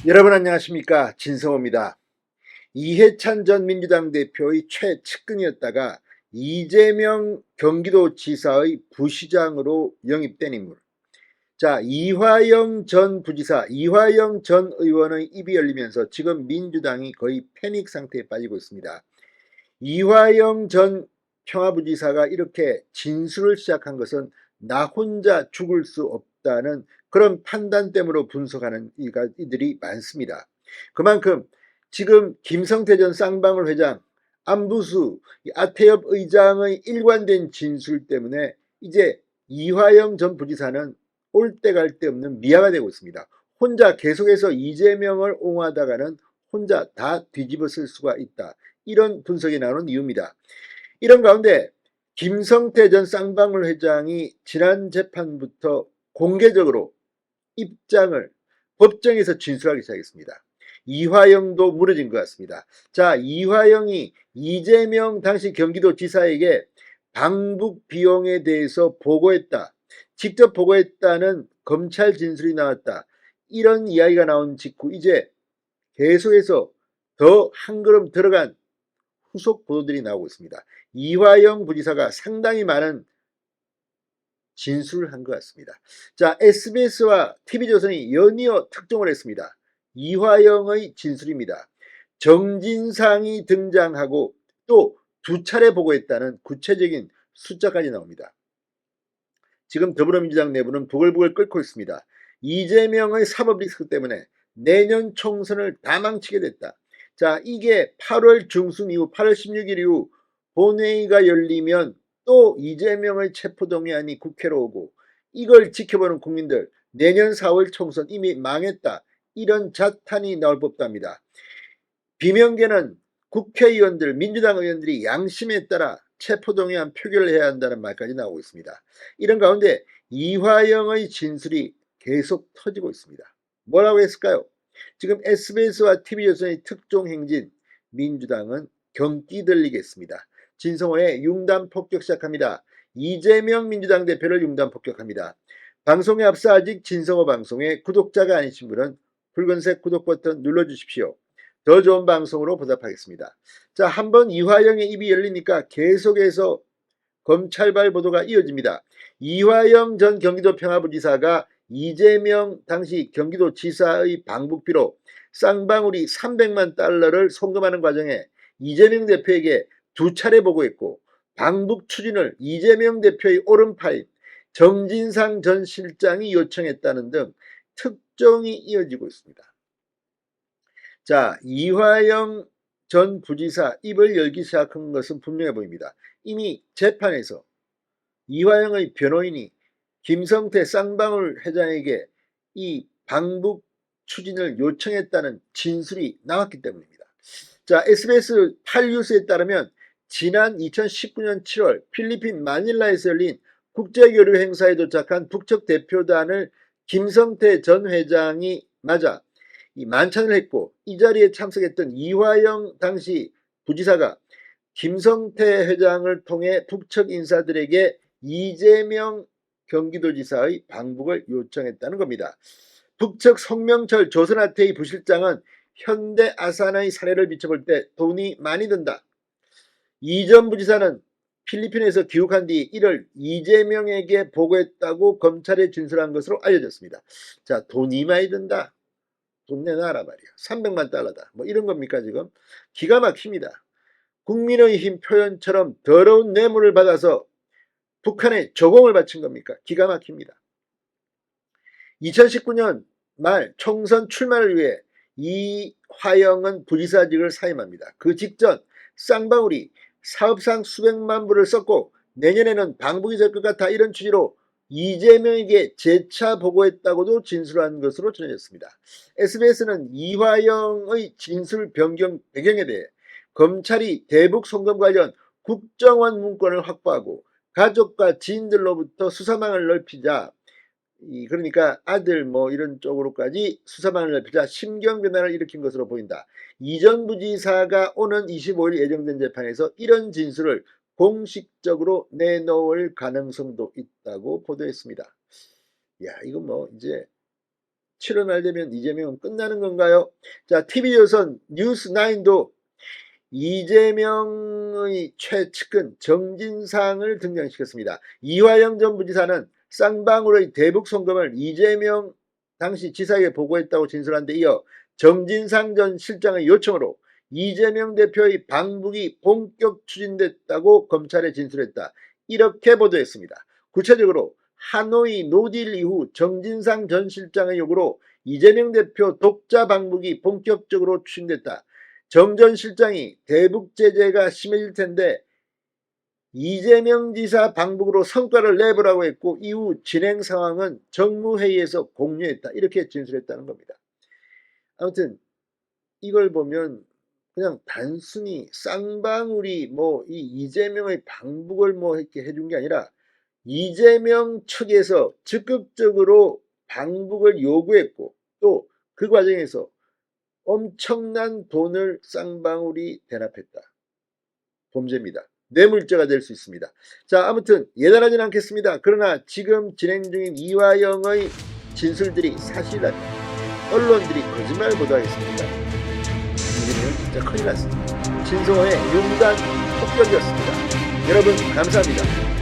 여러분 안녕하십니까, 진성호입니다. 이해찬 전 민주당 대표의 최측근이었다가 이재명 경기도지사의 부시장으로 영입된 인물. 자, 이화영 전 부지사, 이화영 전 의원의 입이 열리면서 지금 민주당이 거의 패닉 상태에 빠지고 있습니다. 이화영 전 평화부지사가 이렇게 진술을 시작한 것은 나 혼자 죽을 수 없다는 그런 판단됨으로 분석하는 이들이 많습니다. 그만큼 지금 김성태 전 쌍방울 회장, 안부수, 아태엽 의장의 일관된 진술 때문에 이제 이화영 전 부지사는 올 때 갈 데 없는 미아가 되고 있습니다. 혼자 계속해서 이재명을 옹호하다가는 혼자 다 뒤집어 쓸 수가 있다. 이런 분석이 나오는 이유입니다. 이런 가운데 김성태 전 쌍방울 회장이 지난 재판부터 공개적으로 입장을 법정에서 진술하기 시작했습니다. 이화영도 무너진 것 같습니다. 자, 이화영이 이재명 당시 경기도지사에게 방북 비용에 대해서 보고했다. 직접 보고했다는 검찰 진술이 나왔다. 이런 이야기가 나온 직후 이제 계속해서 더 한 걸음 들어간 후속 보도들이 나오고 있습니다. 이화영 부지사가 상당히 많은 진술을 한 것 같습니다. 자, SBS와 TV조선이 연이어 특종을 했습니다. 이화영의 진술입니다. 정진상이 등장하고 또 두 차례 보고했다는 구체적인 숫자까지 나옵니다. 지금 더불어민주당 내부는 부글부글 끓고 있습니다. 이재명의 사법 리스크 때문에 내년 총선을 다 망치게 됐다. 자, 이게 8월 중순 이후 8월 16일 이후 본회의가 열리면 또 이재명의 체포동의안이 국회로 오고 이걸 지켜보는 국민들 내년 4월 총선 이미 망했다. 이런 자탄이 나올 법도 합니다. 비명계는 국회의원들, 민주당 의원들이 양심에 따라 체포동의안 표결을 해야 한다는 말까지 나오고 있습니다. 이런 가운데 이화영의 진술이 계속 터지고 있습니다. 뭐라고 했을까요? 지금 SBS와 TV조선의 특종행진, 민주당은 경기 들리겠습니다. 진성호의 융단 폭격 시작합니다. 이재명 민주당 대표를 융단 폭격합니다. 방송에 앞서 아직 진성호 방송의 구독자가 아니신 분은 붉은색 구독 버튼 눌러주십시오. 더 좋은 방송으로 보답하겠습니다. 자, 한번 이화영의 입이 열리니까 계속해서 검찰발 보도가 이어집니다. 이화영 전 경기도 평화부지사가 이재명 당시 경기도지사의 방북비로 쌍방울이 300만 달러를 송금하는 과정에 이재명 대표에게 두 차례 보고했고 방북 추진을 이재명 대표의 오른팔 정진상 전 실장이 요청했다는 등 특종이 이어지고 있습니다. 자, 이화영 전 부지사 입을 열기 시작한 것은 분명해 보입니다. 이미 재판에서 이화영의 변호인이 김성태 쌍방울 회장에게 이 방북 추진을 요청했다는 진술이 나왔기 때문입니다. 자, SBS 8뉴스에 따르면 지난 2019년 7월 필리핀 마닐라에서 열린 국제교류 행사에 도착한 북측 대표단을 김성태 전 회장이 맞아 이 만찬을 했고 이 자리에 참석했던 이화영 당시 부지사가 김성태 회장을 통해 북측 인사들에게 이재명 경기도지사의 방북을 요청했다는 겁니다. 북측 송명철 조선아태의 부실장은 현대 아산의 사례를 비춰볼 때 돈이 많이 든다. 이 전 부지사는 필리핀에서 귀국한 뒤 1월 이재명에게 보고했다고 검찰에 진술한 것으로 알려졌습니다. 자, 돈이 많이 든다. 돈 내놔라 말이야. 300만 달러다. 뭐 이런 겁니까 지금? 기가 막힙니다. 국민의힘 표현처럼 더러운 뇌물을 받아서 북한에 조공을 바친 겁니까? 기가 막힙니다. 2019년 말 총선 출마를 위해 이화영은 부지사직을 사임합니다. 그 직전 쌍방울이 사업상 수백만 불을 썼고 내년에는 방북이 될 것 같아 이런 취지로 이재명에게 재차 보고했다고도 진술한 것으로 전해졌습니다. SBS는 이화영의 진술 변경 배경에 대해 검찰이 대북 송금 관련 국정원 문건을 확보하고 가족과 지인들로부터 수사망을 넓히자 그러니까 아들 뭐 이런 쪽으로까지 수사망을 넓히자 심경 변화를 일으킨 것으로 보인다. 이 전 부지사가 오는 25일 예정된 재판에서 이런 진술을 공식적으로 내놓을 가능성도 있다고 보도했습니다. 야, 이거 뭐 이제 7월 말 되면 이재명은 끝나는 건가요? 자, TV조선 뉴스9도 이재명의 최측근 정진상을 등장시켰습니다. 이화영 전 부지사는 쌍방울의 대북 송금을 이재명 당시 지사에게 보고했다고 진술한 데 이어 정진상 전 실장의 요청으로 이재명 대표의 방북이 본격 추진됐다고 검찰에 진술했다. 이렇게 보도했습니다. 구체적으로 하노이 노딜 이후 정진상 전 실장의 요구로 이재명 대표 독자 방북이 본격적으로 추진됐다. 정 전 실장이 대북 제재가 심해질 텐데 이재명 지사 방북으로 성과를 내보라고 했고 이후 진행 상황은 정무회의에서 공유했다. 이렇게 진술했다는 겁니다. 아무튼 이걸 보면 그냥 단순히 쌍방울이 뭐 이 이재명의 방북을 뭐 이렇게 해준 게 아니라 이재명 측에서 적극적으로 방북을 요구했고 또 그 과정에서 엄청난 돈을 쌍방울이 대납했다. 범죄입니다. 뇌물죄가 될 수 있습니다. 자, 아무튼 예단하지는 않겠습니다. 그러나 지금 진행 중인 이화영의 진술들이 사실이라면 언론들이 거짓말 보도하겠습니다. 이재명은 진짜 큰일 났습니다. 진성호의 융단 폭격이었습니다. 여러분 감사합니다.